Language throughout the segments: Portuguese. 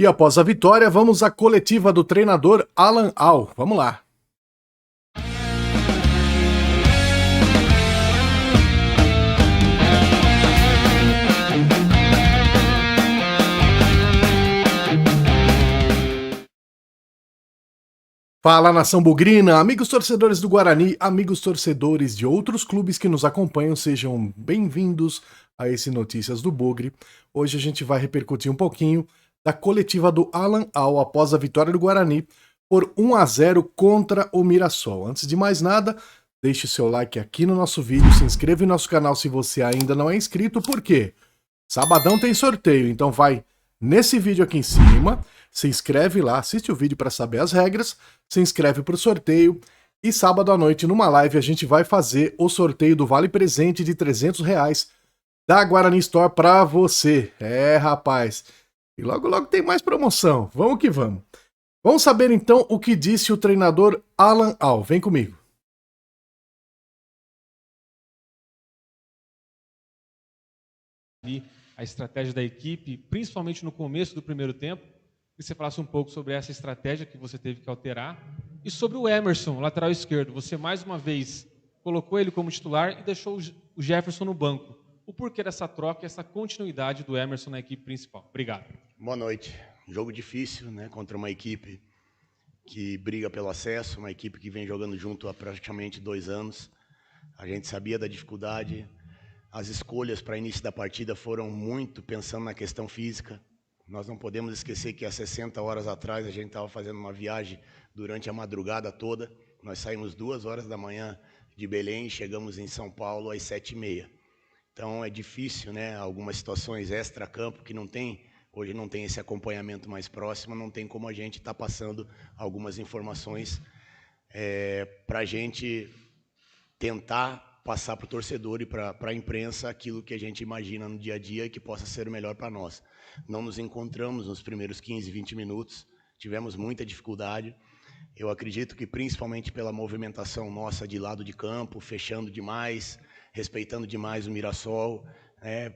E após a vitória, vamos à coletiva do treinador Alan Al. Vamos lá. Fala, nação bugrina, amigos torcedores do Guarani, amigos torcedores de outros clubes que nos acompanham, sejam bem-vindos a esse Notícias do Bugre. Hoje a gente vai repercutir um pouquinho da coletiva do Alan Al após a vitória do Guarani por 1-0 contra o Mirassol. Antes de mais nada, deixe o seu like aqui no nosso vídeo, se inscreva em nosso canal se você ainda não é inscrito, porque sabadão tem sorteio, então vai nesse vídeo aqui em cima, se inscreve lá, assiste o vídeo para saber as regras, se inscreve para o sorteio e sábado à noite numa live a gente vai fazer o sorteio do Vale Presente de R$300 da Guarani Store para você. É, rapaz, e logo logo tem mais promoção, vamos que vamos. Vamos saber então o que disse o treinador Alan Al, vem comigo. A estratégia da equipe, principalmente no começo do primeiro tempo, que você falasse um pouco sobre essa estratégia que você teve que alterar, e sobre o Emerson, lateral esquerdo. Você mais uma vez colocou ele como titular e deixou o Jefferson no banco. O porquê dessa troca e essa continuidade do Emerson na equipe principal? Obrigado. Boa noite. Um jogo difícil, né, contra uma equipe que briga pelo acesso, uma equipe que vem jogando junto há praticamente 2 anos. A gente sabia da dificuldade. As escolhas para início da partida foram muito pensando na questão física. Nós não podemos esquecer que há 60 horas atrás a gente estava fazendo uma viagem durante a madrugada toda. Nós saímos 2 horas da manhã de Belém e chegamos em São Paulo às 7h30. Então é difícil, né? Algumas situações extra-campo que hoje não tem esse acompanhamento mais próximo, não tem como a gente estar passando algumas informações para a gente tentar passar para o torcedor e para a imprensa aquilo que a gente imagina no dia a dia e que possa ser o melhor para nós. Não nos encontramos nos primeiros 15, 20 minutos, tivemos muita dificuldade. Eu acredito que principalmente pela movimentação nossa de lado de campo, fechando demais, respeitando demais o Mirassol,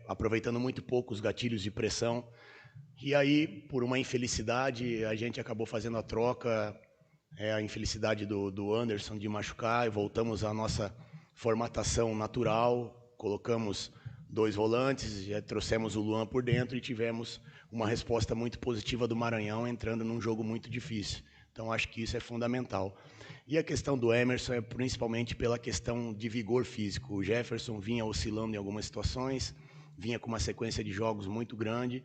aproveitando muito pouco os gatilhos de pressão. E aí, por uma infelicidade, a gente acabou fazendo a troca, a infelicidade do Anderson de machucar, e voltamos à nossa formatação natural, colocamos 2 volantes, já trouxemos o Luan por dentro e tivemos uma resposta muito positiva do Maranhão, entrando num jogo muito difícil. Então, acho que isso é fundamental. E a questão do Emerson é principalmente pela questão de vigor físico. O Jefferson vinha oscilando em algumas situações, vinha com uma sequência de jogos muito grande.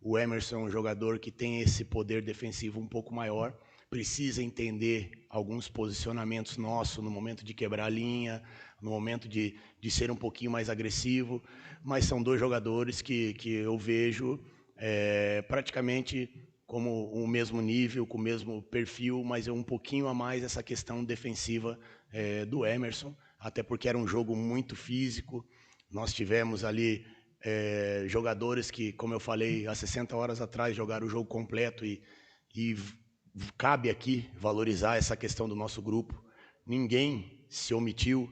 O Emerson é um jogador que tem esse poder defensivo um pouco maior, precisa entender alguns posicionamentos nossos no momento de quebrar a linha, no momento de ser um pouquinho mais agressivo, mas são 2 jogadores que eu vejo praticamente como o mesmo nível, com o mesmo perfil, mas é um pouquinho a mais essa questão defensiva do Emerson, até porque era um jogo muito físico. Nós tivemos ali jogadores que, como eu falei, há 60 horas atrás jogaram o jogo completo e cabe aqui valorizar essa questão do nosso grupo. Ninguém se omitiu,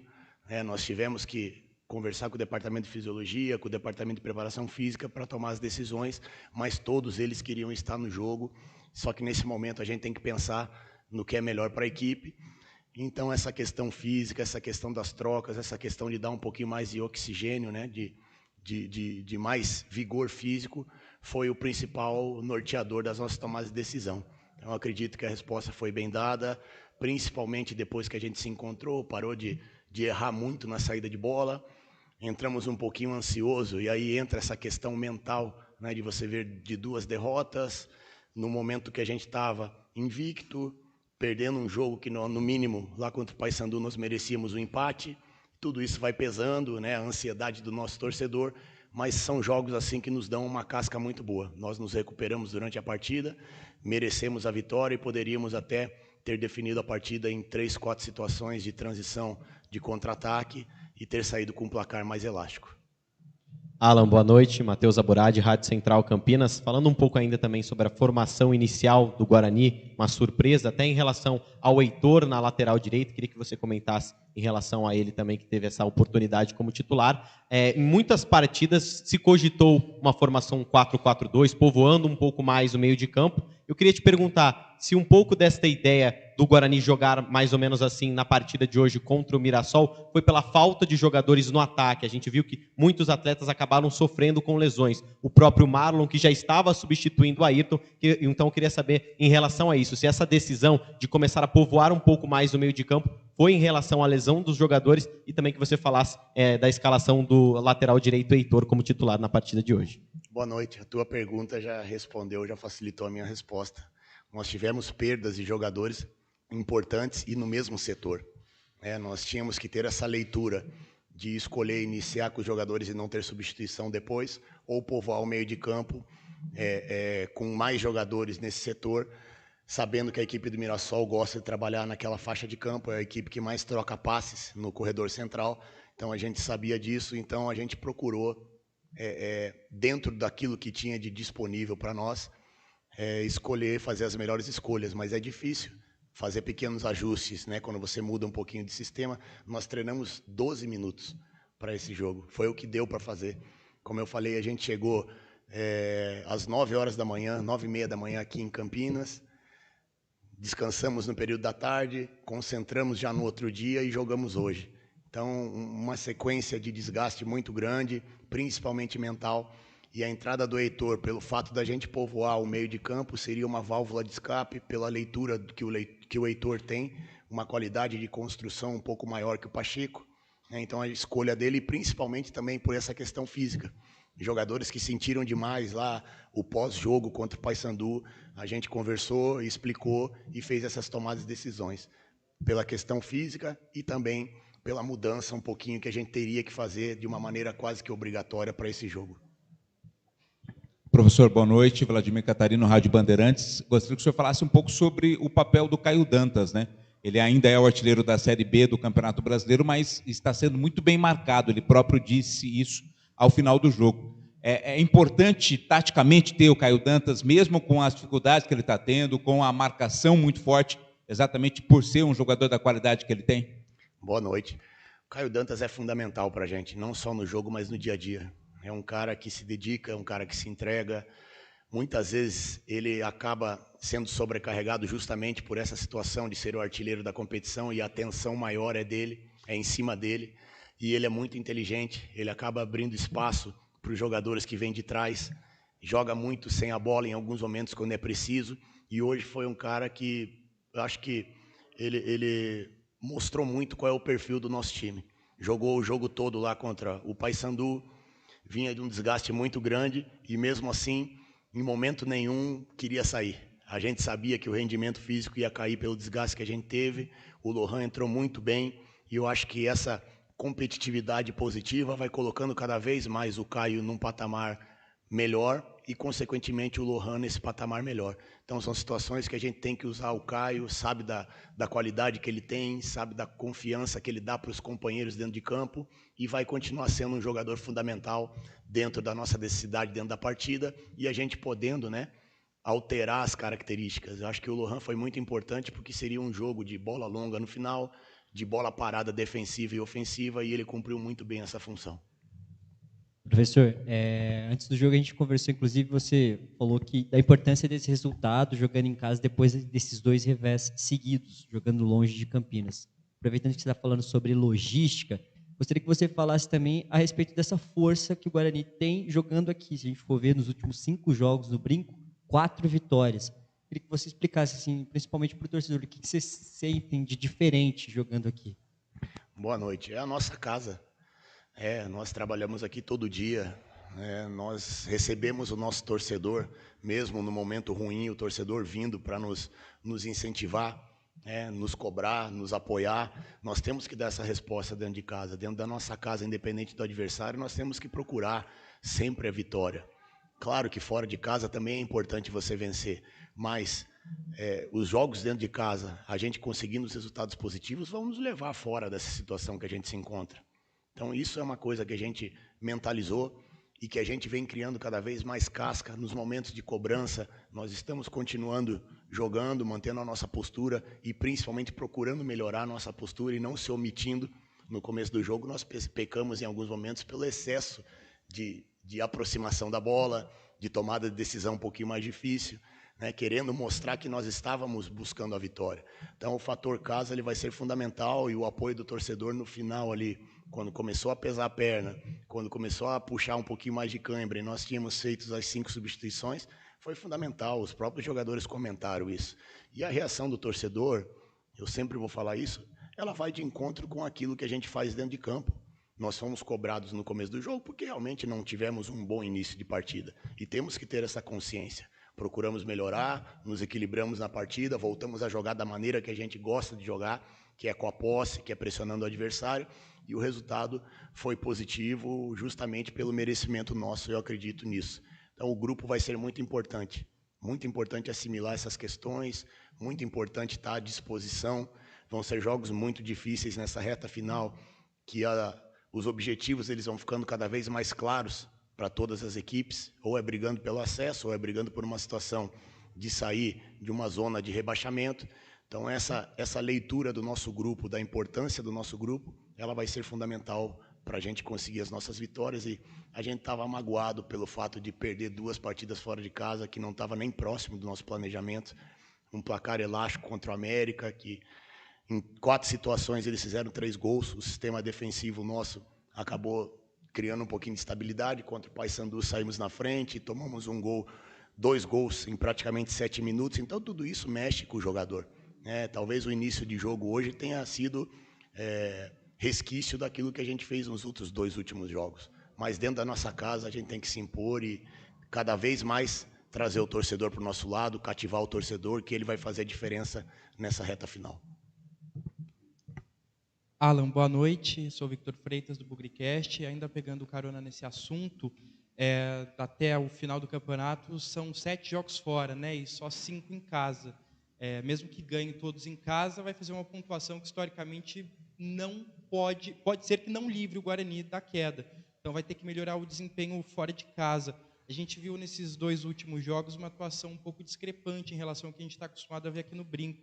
nós tivemos que conversar com o departamento de fisiologia, com o departamento de preparação física para tomar as decisões, mas todos eles queriam estar no jogo, só que nesse momento a gente tem que pensar no que é melhor para a equipe. Então essa questão física, essa questão das trocas, essa questão de dar um pouquinho mais de oxigênio, né, de mais vigor físico, foi o principal norteador das nossas tomadas de decisão. Eu acredito que a resposta foi bem dada, principalmente depois que a gente se encontrou, parou de errar muito na saída de bola, entramos um pouquinho ansioso, e aí entra essa questão mental, né, de você ver de 2 derrotas, no momento que a gente estava invicto, perdendo um jogo que no mínimo, lá contra o Paysandu, nós merecíamos um empate. Tudo isso vai pesando, né, a ansiedade do nosso torcedor, mas são jogos assim que nos dão uma casca muito boa. Nós nos recuperamos durante a partida, merecemos a vitória e poderíamos até ter definido a partida em 3, 4 situações de transição de contra-ataque e ter saído com um placar mais elástico. Alan, boa noite. Matheus Aburad, Rádio Central Campinas. Falando um pouco ainda também sobre a formação inicial do Guarani, uma surpresa até em relação ao Heitor na lateral direita. Queria que você comentasse em relação a ele também, que teve essa oportunidade como titular. Em muitas partidas se cogitou uma formação 4-4-2, povoando um pouco mais o meio de campo. Eu queria te perguntar se um pouco desta ideia do Guarani jogar mais ou menos assim na partida de hoje contra o Mirassol foi pela falta de jogadores no ataque. A gente viu que muitos atletas acabaram sofrendo com lesões. O próprio Marlon, que já estava substituindo o Ayrton. Então eu queria saber em relação a isso, se essa decisão de começar a povoar um pouco mais o meio de campo foi em relação à lesão dos jogadores e também que você falasse da escalação do lateral direito Heitor como titular na partida de hoje. Boa noite. A tua pergunta já respondeu, já facilitou a minha resposta. Nós tivemos perdas de jogadores importantes e no mesmo setor. Nós tínhamos que ter essa leitura de escolher iniciar com os jogadores e não ter substituição depois, ou povoar o meio de campo com mais jogadores nesse setor, sabendo que a equipe do Mirassol gosta de trabalhar naquela faixa de campo, é a equipe que mais troca passes no corredor central, então a gente sabia disso, então a gente procurou, dentro daquilo que tinha de disponível para nós, escolher, fazer as melhores escolhas, mas é difícil fazer pequenos ajustes, né? Quando você muda um pouquinho de sistema. Nós treinamos 12 minutos para esse jogo, foi o que deu para fazer. Como eu falei, a gente chegou às 9 horas da manhã, 9h30 da manhã aqui em Campinas, descansamos no período da tarde, concentramos já no outro dia e jogamos hoje. Então, uma sequência de desgaste muito grande, principalmente mental. E a entrada do Heitor, pelo fato da gente povoar o meio de campo, seria uma válvula de escape pela leitura que o Heitor tem, uma qualidade de construção um pouco maior que o Pacheco. Então, a escolha dele, principalmente também por essa questão física. Jogadores que sentiram demais lá o pós-jogo contra o Paysandu, a gente conversou, explicou e fez essas tomadas de decisões. Pela questão física e também pela mudança um pouquinho que a gente teria que fazer de uma maneira quase que obrigatória para esse jogo. Professor, boa noite. Vladimir Catarino, Rádio Bandeirantes. Gostaria que o senhor falasse um pouco sobre o papel do Caio Dantas, né? Ele ainda é o artilheiro da Série B do Campeonato Brasileiro, mas está sendo muito bem marcado. Ele próprio disse isso ao final do jogo. É importante, taticamente, ter o Caio Dantas, mesmo com as dificuldades que ele está tendo, com a marcação muito forte, exatamente por ser um jogador da qualidade que ele tem? Boa noite. O Caio Dantas é fundamental para a gente, não só no jogo, mas no dia a dia. É um cara que se dedica, é um cara que se entrega. Muitas vezes ele acaba sendo sobrecarregado justamente por essa situação de ser o artilheiro da competição e a atenção maior é dele, é em cima dele. E ele é muito inteligente, ele acaba abrindo espaço para os jogadores que vêm de trás, joga muito sem a bola em alguns momentos quando é preciso. E hoje foi um cara que, eu acho que ele mostrou muito qual é o perfil do nosso time. Jogou o jogo todo lá contra o Paysandu, vinha de um desgaste muito grande e mesmo assim, em momento nenhum, queria sair. A gente sabia que o rendimento físico ia cair pelo desgaste que a gente teve, o Lohan entrou muito bem e eu acho que essa competitividade positiva vai colocando cada vez mais o Caio num patamar melhor e, consequentemente, o Lohan nesse patamar melhor. Então, são situações que a gente tem que usar o Caio, sabe da qualidade que ele tem, sabe da confiança que ele dá para os companheiros dentro de campo e vai continuar sendo um jogador fundamental dentro da nossa necessidade, dentro da partida, e a gente podendo, né, alterar as características. Eu acho que o Lohan foi muito importante porque seria um jogo de bola longa no final, de bola parada defensiva e ofensiva, e ele cumpriu muito bem essa função. Professor, antes do jogo a gente conversou, inclusive você falou que da importância desse resultado jogando em casa depois desses 2 revés seguidos, jogando longe de Campinas. Aproveitando que você está falando sobre logística, gostaria que você falasse também a respeito dessa força que o Guarani tem jogando aqui. Se a gente for ver nos últimos 5 jogos no Brinco, 4 vitórias. Queria que você explicasse, assim, principalmente para o torcedor, o que vocês sentem de diferente jogando aqui. Boa noite. É a nossa casa. Nós trabalhamos aqui todo dia, nós recebemos o nosso torcedor, mesmo no momento ruim, o torcedor vindo para nos incentivar, nos cobrar, nos apoiar. Nós temos que dar essa resposta dentro de casa, dentro da nossa casa, independente do adversário, nós temos que procurar sempre a vitória. Claro que fora de casa também é importante você vencer, mas os jogos dentro de casa, a gente conseguindo os resultados positivos, vão nos levar fora dessa situação que a gente se encontra. Então, isso é uma coisa que a gente mentalizou e que a gente vem criando cada vez mais casca nos momentos de cobrança. Nós estamos continuando jogando, mantendo a nossa postura e principalmente procurando melhorar a nossa postura e não se omitindo. No começo do jogo nós pecamos em alguns momentos pelo excesso de aproximação da bola, de tomada de decisão um pouquinho mais difícil, né, querendo mostrar que nós estávamos buscando a vitória. Então o fator casa ele vai ser fundamental e o apoio do torcedor no final ali, quando começou a pesar a perna, quando começou a puxar um pouquinho mais de cãibra e nós tínhamos feito as 5 substituições, foi fundamental. Os próprios jogadores comentaram isso. E a reação do torcedor, eu sempre vou falar isso, ela vai de encontro com aquilo que a gente faz dentro de campo. Nós fomos cobrados no começo do jogo porque realmente não tivemos um bom início de partida. E temos que ter essa consciência. Procuramos melhorar, nos equilibramos na partida, voltamos a jogar da maneira que a gente gosta de jogar, que é com a posse, que é pressionando o adversário, e o resultado foi positivo justamente pelo merecimento nosso, eu acredito nisso. Então o grupo vai ser muito importante assimilar essas questões, muito importante estar à disposição. Vão ser jogos muito difíceis nessa reta final, que os objetivos eles vão ficando cada vez mais claros para todas as equipes, ou é brigando pelo acesso, ou é brigando por uma situação de sair de uma zona de rebaixamento. Então essa leitura do nosso grupo, da importância do nosso grupo, ela vai ser fundamental para a gente conseguir as nossas vitórias. E a gente estava magoado pelo fato de perder 2 partidas fora de casa, que não estava nem próximo do nosso planejamento. Um placar elástico contra o América, que em 4 situações eles fizeram 3 gols. O sistema defensivo nosso acabou criando um pouquinho de estabilidade. Contra o Paysandu saímos na frente, tomamos 2 gols em praticamente 7 minutos. Então tudo isso mexe com o jogador. Talvez o início de jogo hoje tenha sido resquício daquilo que a gente fez nos outros 2 últimos jogos. Mas dentro da nossa casa a gente tem que se impor e cada vez mais trazer o torcedor para o nosso lado, cativar o torcedor, que ele vai fazer a diferença nessa reta final. Alan, boa noite. Sou Victor Freitas, do Bugricast. Ainda pegando carona nesse assunto, até o final do campeonato são 7 jogos fora, né? E só 5 em casa. Mesmo que ganhe todos em casa, vai fazer uma pontuação que historicamente não pode ser que não livre o Guarani da queda. Então vai ter que melhorar o desempenho fora de casa. A gente viu nesses 2 últimos jogos uma atuação um pouco discrepante em relação ao que a gente está acostumado a ver aqui no Brinco.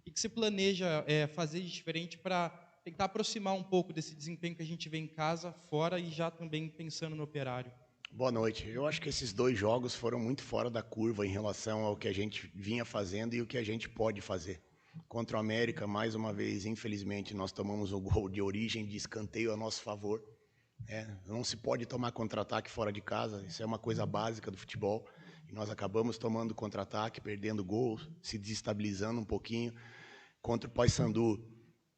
O que você planeja fazer de diferente para tentar aproximar um pouco desse desempenho que a gente vê em casa, fora e já também pensando no Operário? Boa noite. Eu acho que esses 2 jogos foram muito fora da curva em relação ao que a gente vinha fazendo e o que a gente pode fazer. Contra o América, mais uma vez, infelizmente, nós tomamos o gol de origem de escanteio a nosso favor. Não se pode tomar contra-ataque fora de casa, isso é uma coisa básica do futebol. E nós acabamos tomando contra-ataque, perdendo gols, se desestabilizando um pouquinho. Contra o Paysandu,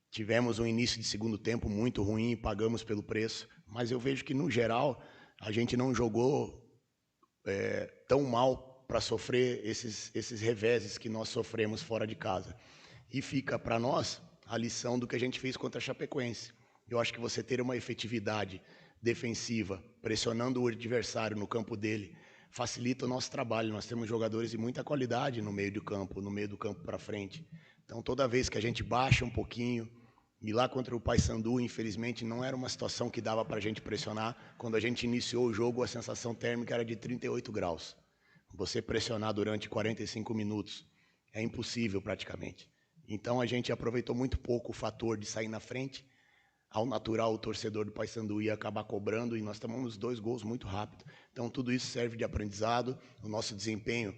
tivemos um início de segundo tempo muito ruim e pagamos pelo preço. Mas eu vejo que, no geral, a gente não jogou tão mal para sofrer esses reveses que nós sofremos fora de casa. E fica para nós a lição do que a gente fez contra a Chapecoense. Eu acho que você ter uma efetividade defensiva, pressionando o adversário no campo dele, facilita o nosso trabalho. Nós temos jogadores de muita qualidade no meio do campo para frente. Então, toda vez que a gente baixa um pouquinho, e lá contra o Paysandu, infelizmente, não era uma situação que dava para a gente pressionar. Quando a gente iniciou o jogo, a sensação térmica era de 38 graus. Você pressionar durante 45 minutos é impossível praticamente. Então, a gente aproveitou muito pouco o fator de sair na frente. Ao natural, o torcedor do Paysandu ia acabar cobrando e nós tomamos 2 gols muito rápido. Então, tudo isso serve de aprendizado. O nosso desempenho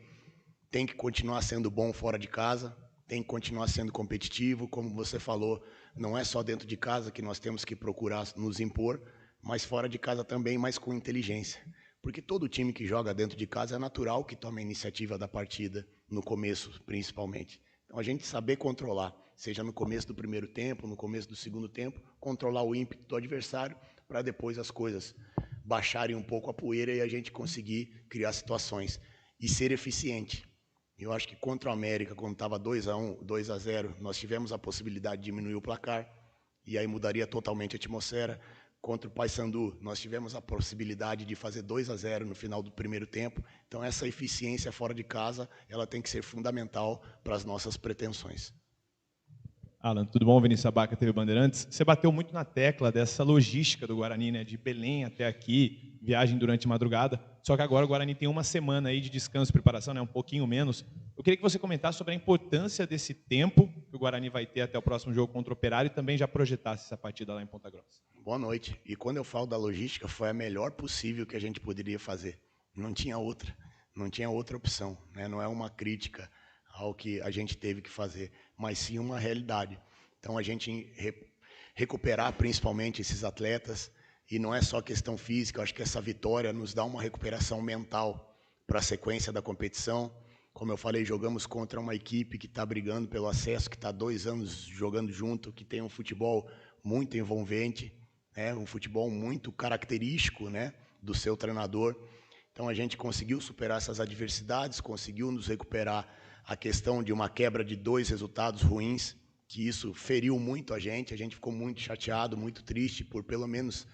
tem que continuar sendo bom fora de casa, tem que continuar sendo competitivo. Como você falou, não é só dentro de casa que nós temos que procurar nos impor, mas fora de casa também, mas com inteligência. Porque todo time que joga dentro de casa é natural que tome a iniciativa da partida, no começo, principalmente. Então, a gente saber controlar, seja no começo do primeiro tempo, no começo do segundo tempo, controlar o ímpeto do adversário para depois as coisas baixarem um pouco a poeira e a gente conseguir criar situações e ser eficiente. Eu acho que contra o América, quando estava 2-1, 2-0, nós tivemos a possibilidade de diminuir o placar e aí mudaria totalmente a atmosfera. Contra o Paysandu, nós tivemos a possibilidade de fazer 2-0 no final do primeiro tempo. Então, essa eficiência fora de casa, ela tem que ser fundamental para as nossas pretensões. Alan, tudo bom? Vinícius Abaca, TV Bandeirantes. Você bateu muito na tecla dessa logística do Guarani, né? De Belém até aqui, viagem durante a madrugada. Só que agora o Guarani tem uma semana aí de descanso e preparação, né? Um pouquinho menos. Eu queria que você comentasse sobre a importância desse tempo que o Guarani vai ter até o próximo jogo contra o Operário e também já projetasse essa partida lá em Ponta Grossa. Boa noite. E quando eu falo da logística, foi a melhor possível que a gente poderia fazer. Não tinha outra. Não tinha outra opção, né? Não é uma crítica ao que a gente teve que fazer, mas sim uma realidade. Então, a gente recuperar principalmente esses atletas, e não é só questão física, eu acho que essa vitória nos dá uma recuperação mental para a sequência da competição. Como eu falei, jogamos contra uma equipe que está brigando pelo acesso, que está 2 anos jogando junto, que tem um futebol muito envolvente, né? Um futebol muito característico, né, do seu treinador. Então, a gente conseguiu superar essas adversidades, conseguiu nos recuperar a questão de uma quebra de 2 resultados ruins, que isso feriu muito a gente ficou muito chateado, muito triste por pelo menos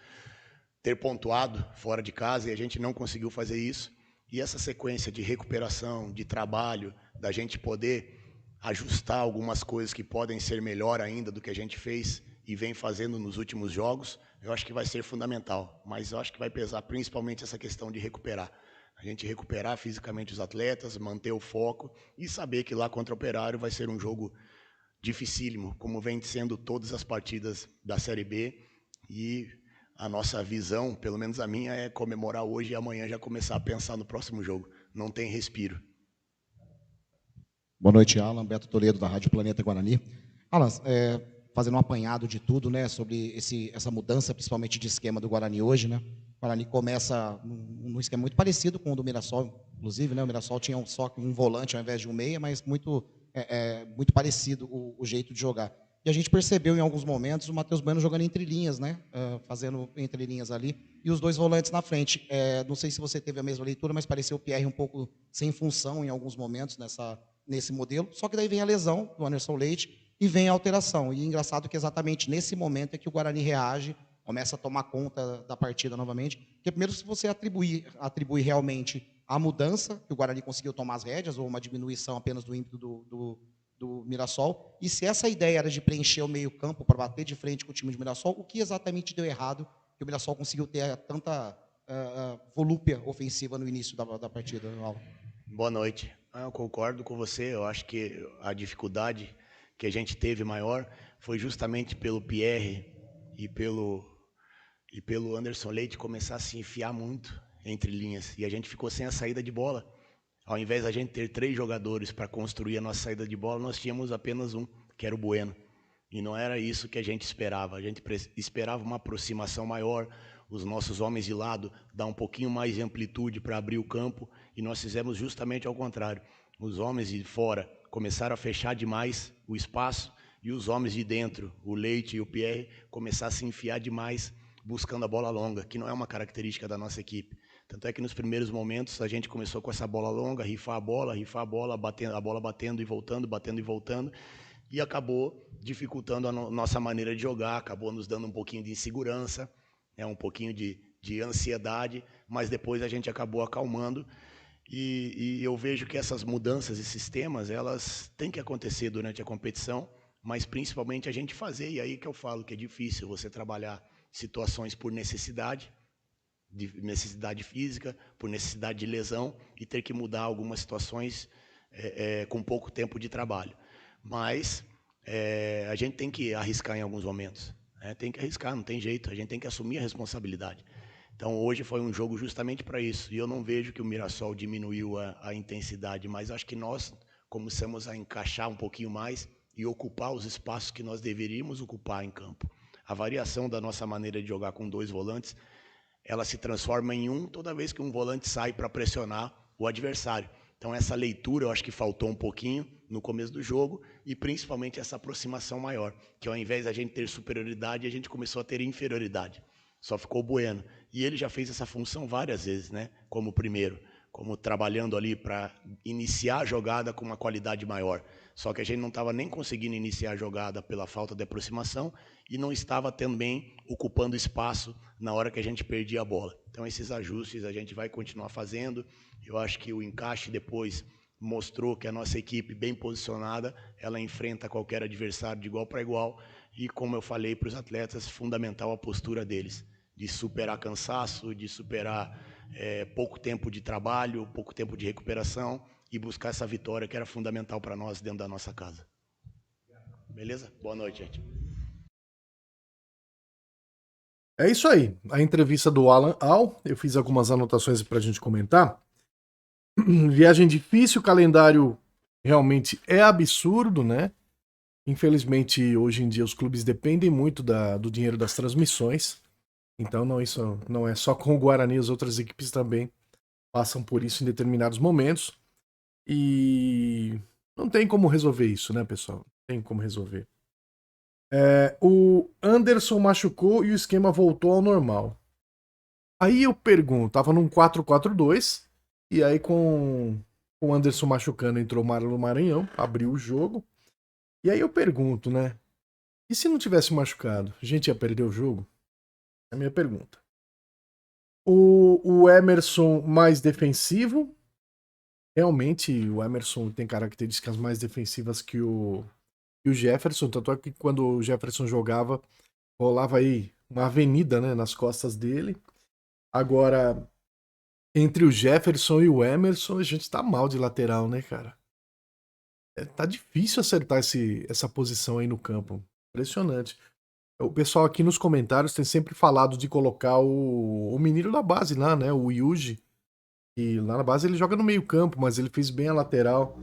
ter pontuado fora de casa, e a gente não conseguiu fazer isso. E essa sequência de recuperação, de trabalho, da gente poder ajustar algumas coisas que podem ser melhor ainda do que a gente fez e vem fazendo nos últimos jogos, eu acho que vai ser fundamental. Mas eu acho que vai pesar principalmente essa questão de recuperar. A gente recuperar fisicamente os atletas, manter o foco e saber que lá contra o Operário vai ser um jogo dificílimo, como vem sendo todas as partidas da Série B. E a nossa visão, pelo menos a minha, é comemorar hoje e amanhã já começar a pensar no próximo jogo. Não tem respiro. Boa noite, Alan. Beto Toledo, da Rádio Planeta Guarani. Alan, fazendo um apanhado de tudo, né, sobre essa mudança, principalmente de esquema do Guarani hoje, né? O Guarani começa num esquema muito parecido com o do Mirassol, inclusive, né? O Mirassol tinha só um volante ao invés de um meia, mas muito parecido o jeito de jogar. E a gente percebeu em alguns momentos o Matheus Bueno jogando entre linhas, né? Fazendo entre linhas ali, e os 2 volantes na frente. Não sei se você teve a mesma leitura, mas pareceu o Pierre um pouco sem função em alguns momentos nesse modelo. Só que daí vem a lesão do Anderson Leite e vem a alteração. E é engraçado que exatamente nesse momento é que o Guarani reage, começa a tomar conta da partida novamente. Porque primeiro, se você atribui realmente a mudança, que o Guarani conseguiu tomar as rédeas, ou uma diminuição apenas do ímpeto do Mirassol, e se essa ideia era de preencher o meio campo para bater de frente com o time de Mirassol, o que exatamente deu errado que o Mirassol conseguiu ter tanta volúpia ofensiva no início da partida? Boa noite. Eu concordo com você, eu acho que a dificuldade que a gente teve maior foi justamente pelo Pierre e pelo Anderson Leite começar a se enfiar muito entre linhas, e a gente ficou sem a saída de bola. Ao invés de a gente ter 3 jogadores para construir a nossa saída de bola, nós tínhamos apenas um, que era o Bueno. E não era isso que a gente esperava. A gente esperava uma aproximação maior, os nossos homens de lado dar um pouquinho mais de amplitude para abrir o campo, e nós fizemos justamente ao contrário. Os homens de fora começaram a fechar demais o espaço, e os homens de dentro, o Leite e o Pierre, começaram a se enfiar demais buscando a bola longa, que não é uma característica da nossa equipe. Tanto é que nos primeiros momentos a gente começou com essa bola longa, rifar a bola, a bola batendo e voltando, e acabou dificultando a nossa maneira de jogar, acabou nos dando um pouquinho de insegurança, né, um pouquinho de ansiedade, mas depois a gente acabou acalmando, e eu vejo que essas mudanças de sistemas, elas têm que acontecer durante a competição, mas principalmente a gente fazer, e aí que eu falo que é difícil você trabalhar situações por necessidade física, por necessidade de lesão, e ter que mudar algumas situações com pouco tempo de trabalho. Mas a gente tem que arriscar em alguns momentos. Tem que arriscar, não tem jeito, a gente tem que assumir a responsabilidade. Então, hoje foi um jogo justamente para isso, e eu não vejo que o Mirassol diminuiu a intensidade, mas acho que nós começamos a encaixar um pouquinho mais e ocupar os espaços que nós deveríamos ocupar em campo. A variação da nossa maneira de jogar com 2 volantes, ela se transforma em um toda vez que um volante sai para pressionar o adversário. Então, essa leitura eu acho que faltou um pouquinho no começo do jogo, e principalmente essa aproximação maior, que ao invés da gente ter superioridade, a gente começou a ter inferioridade. Só ficou o Bueno. E ele já fez essa função várias vezes, né? Como primeiro, como trabalhando ali para iniciar a jogada com uma qualidade maior. Só que a gente não estava nem conseguindo iniciar a jogada pela falta de aproximação, e não estava também ocupando espaço na hora que a gente perdia a bola. Então, esses ajustes a gente vai continuar fazendo. Eu acho que o encaixe depois mostrou que a nossa equipe bem posicionada, ela enfrenta qualquer adversário de igual para igual, e como eu falei para os atletas, fundamental a postura deles, de superar cansaço, de superar pouco tempo de trabalho, pouco tempo de recuperação, e buscar essa vitória que era fundamental para nós dentro da nossa casa. Beleza? Boa noite, gente. É isso aí. A entrevista do Alan Al, eu fiz algumas anotações pra gente comentar. Viagem difícil, o calendário realmente é absurdo, né? Infelizmente, hoje em dia, os clubes dependem muito do dinheiro das transmissões. Então, não, isso não é só com o Guarani, as outras equipes também passam por isso em determinados momentos. E não tem como resolver isso, né, pessoal? Não tem como resolver. O Anderson machucou e o esquema voltou ao normal. Aí eu pergunto, tava num 4-4-2, e aí com o Anderson machucando entrou o Marlon Maranhão, abriu o jogo. E aí eu pergunto, né? E se não tivesse machucado, a gente ia perder o jogo? É a minha pergunta. O Emerson mais defensivo. Realmente, o Emerson tem características mais defensivas que o Jefferson. Tanto é que quando o Jefferson jogava, rolava aí uma avenida, né, nas costas dele. Agora, entre o Jefferson e o Emerson, a gente tá mal de lateral, né, cara? Tá difícil acertar essa posição aí no campo. Impressionante. O pessoal aqui nos comentários tem sempre falado de colocar o menino da base lá, né? O Yuji. E lá na base ele joga no meio campo, mas ele fez bem a lateral.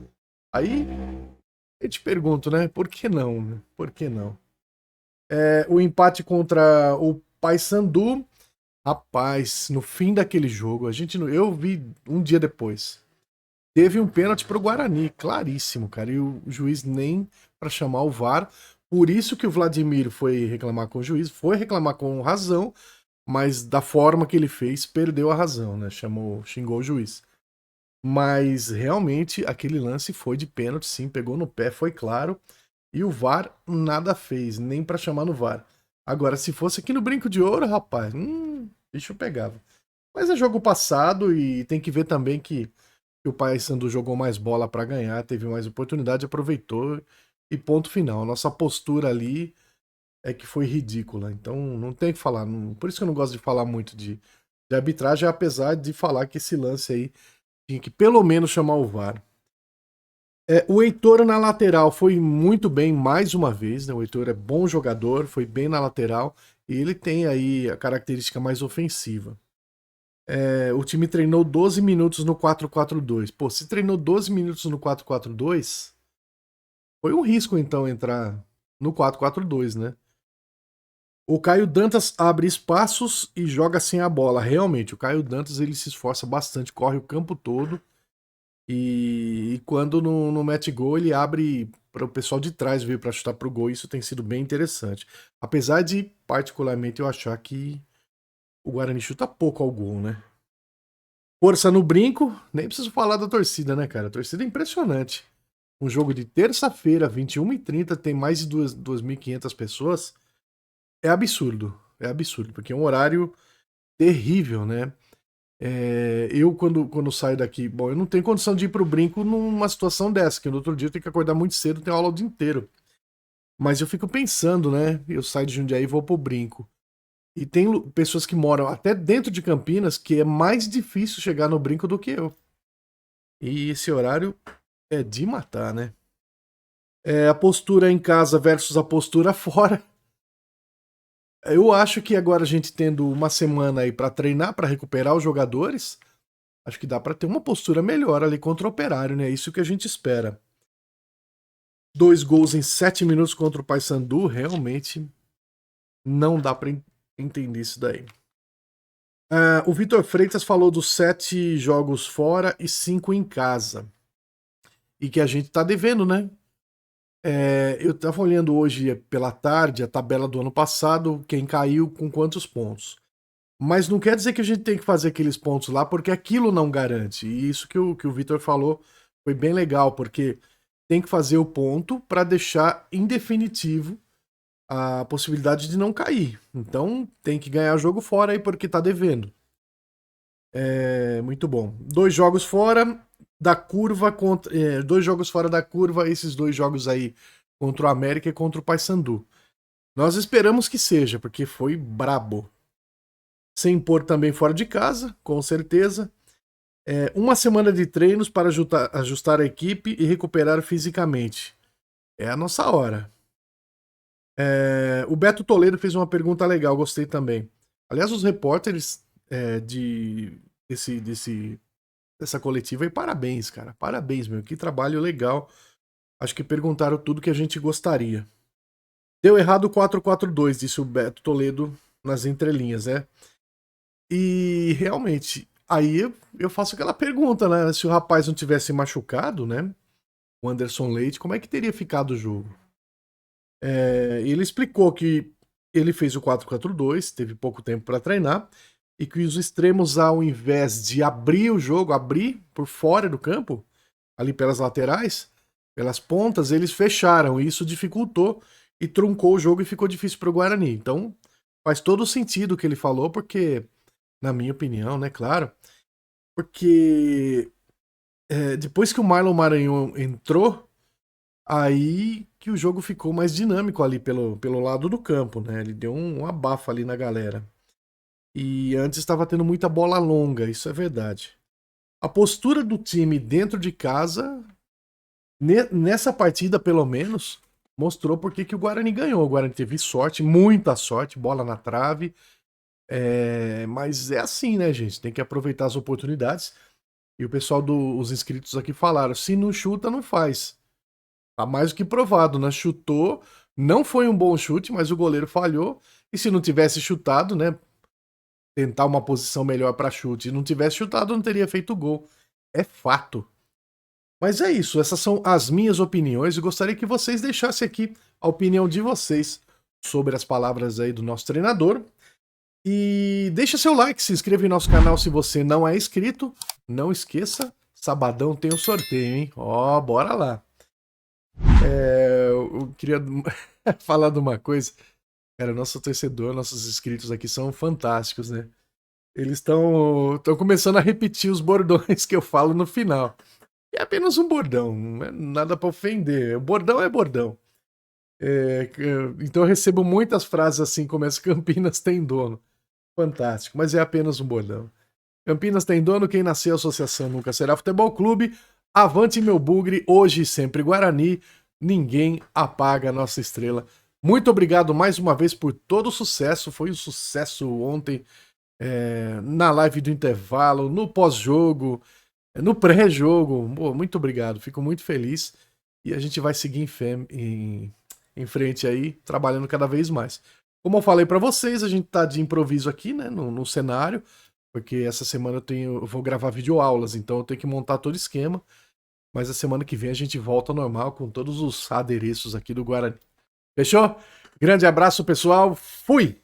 Aí eu te pergunto, né? Por que não? Né? Por que não? O empate contra o Paysandu. Rapaz, no fim daquele jogo, eu vi um dia depois. Teve um pênalti pro Guarani, claríssimo, cara. E o juiz nem para chamar o VAR. Por isso que o Vladimir foi reclamar com o juiz, foi reclamar com razão, mas da forma que ele fez, perdeu a razão, né? Xingou o juiz. Mas realmente aquele lance foi de pênalti, sim, pegou no pé, foi claro. E o VAR nada fez, nem para chamar no VAR. Agora, se fosse aqui no Brinco de Ouro, rapaz, bicho pegava. Mas é jogo passado e tem que ver também que o Paysandu jogou mais bola para ganhar, teve mais oportunidade, aproveitou e ponto final. Nossa postura ali é que foi ridícula, então não tem o que falar. Por isso que eu não gosto de falar muito de arbitragem, apesar de falar que esse lance aí tinha que pelo menos chamar o VAR. O Heitor na lateral foi muito bem mais uma vez, né? O Heitor é bom jogador, foi bem na lateral e ele tem aí a característica mais ofensiva. O time treinou 12 minutos no 4-4-2. Pô, se treinou 12 minutos no 4-4-2, foi um risco então entrar no 4-4-2, né? O Caio Dantas abre espaços e joga sem a bola. Realmente, o Caio Dantas ele se esforça bastante, corre o campo todo. E quando não mete gol, ele abre para o pessoal de trás vir para chutar pro gol. Isso tem sido bem interessante. Apesar de, particularmente, eu achar que o Guarani chuta pouco ao gol, né? Força no brinco, nem preciso falar da torcida, né, cara? A torcida é impressionante. Um jogo de terça-feira, 21h30, tem mais de 2.500 pessoas. É absurdo, porque é um horário terrível, né? Eu, quando saio daqui, bom, eu não tenho condição de ir pro brinco numa situação dessa, que no outro dia eu tenho que acordar muito cedo, tenho aula o dia inteiro. Mas eu fico pensando, né? Eu saio de Jundiaí e vou pro brinco. E tem pessoas que moram até dentro de Campinas que é mais difícil chegar no brinco do que eu. E esse horário é de matar, né? A postura em casa versus a postura fora. Eu acho que agora a gente tendo uma semana aí pra treinar, pra recuperar os jogadores, acho que dá pra ter uma postura melhor ali contra o Operário, né? Isso que a gente espera. 2 gols em 7 minutos contra o Paysandu, realmente não dá pra entender isso daí. O Vitor Freitas falou dos 7 jogos fora e 5 em casa. E que a gente tá devendo, né? Eu tava olhando hoje pela tarde a tabela do ano passado, quem caiu com quantos pontos. Mas não quer dizer que a gente tem que fazer aqueles pontos lá, porque aquilo não garante. E isso que o Vitor falou foi bem legal, porque tem que fazer o ponto para deixar em definitivo a possibilidade de não cair. Então tem que ganhar jogo fora aí porque tá devendo. Muito bom. 2 jogos fora, da curva, 2 jogos fora da curva, esses 2 jogos aí contra o América e contra o Paysandu. Nós esperamos que seja, porque foi brabo. Sem impor também fora de casa, com certeza. 1 semana de treinos para ajustar a equipe e recuperar fisicamente. É a nossa hora. O Beto Toledo fez uma pergunta legal, gostei também. Aliás, os repórteres dessa coletiva aí, parabéns, cara. Parabéns, meu. Que trabalho legal. Acho que perguntaram tudo que a gente gostaria. Deu errado o 4-4-2, disse o Beto Toledo nas entrelinhas, né? E realmente, aí eu faço aquela pergunta, né? Se o rapaz não tivesse machucado, né? O Anderson Leite, como é que teria ficado o jogo? Ele explicou que ele fez o 4-4-2, teve pouco tempo para treinar, e que os extremos, ao invés de abrir o jogo, abrir por fora do campo, ali pelas laterais, pelas pontas, eles fecharam. E isso dificultou e truncou o jogo e ficou difícil para o Guarani. Então, faz todo sentido o que ele falou, porque, na minha opinião, né, claro, porque depois que o Marlon Maranhão entrou, aí que o jogo ficou mais dinâmico ali pelo lado do campo, né? Ele deu um abafo ali na galera. E antes estava tendo muita bola longa, isso é verdade. A postura do time dentro de casa, nessa partida pelo menos, mostrou porque que o Guarani ganhou. O Guarani teve sorte, muita sorte, bola na trave. Mas é assim, né, gente? Tem que aproveitar as oportunidades. E o pessoal dos inscritos aqui falaram, se não chuta, não faz. Tá mais do que provado, né? Chutou, não foi um bom chute, mas o goleiro falhou. E se não tivesse chutado, né? Tentar uma posição melhor para chute, e não tivesse chutado, não teria feito gol. É fato. Mas é isso, essas são as minhas opiniões. Eu gostaria que vocês deixassem aqui a opinião de vocês sobre as palavras aí do nosso treinador. E deixa seu like, se inscreva em nosso canal se você não é inscrito. Não esqueça, sabadão tem um sorteio, hein? Ó, bora lá. Eu queria falar de uma coisa. Cara, nosso torcedor, nossos inscritos aqui são fantásticos, né? Eles estão começando a repetir os bordões que eu falo no final. É apenas um bordão, não é nada para ofender. O bordão é bordão. Então eu recebo muitas frases assim como essa: Campinas tem dono. Fantástico, mas é apenas um bordão. Campinas tem dono, quem nasceu associação nunca será futebol clube. Avante meu bugre, hoje e sempre Guarani. Ninguém apaga a nossa estrela. Muito obrigado mais uma vez por todo o sucesso. Foi um sucesso ontem, na live do intervalo, no pós-jogo, no pré-jogo. Muito obrigado, fico muito feliz. E a gente vai seguir em frente aí, trabalhando cada vez mais. Como eu falei para vocês, a gente tá de improviso aqui, né, no cenário, porque essa semana eu vou gravar videoaulas, então eu tenho que montar todo o esquema. Mas a semana que vem a gente volta ao normal com todos os adereços aqui do Guarani. Fechou? Grande abraço, pessoal. Fui!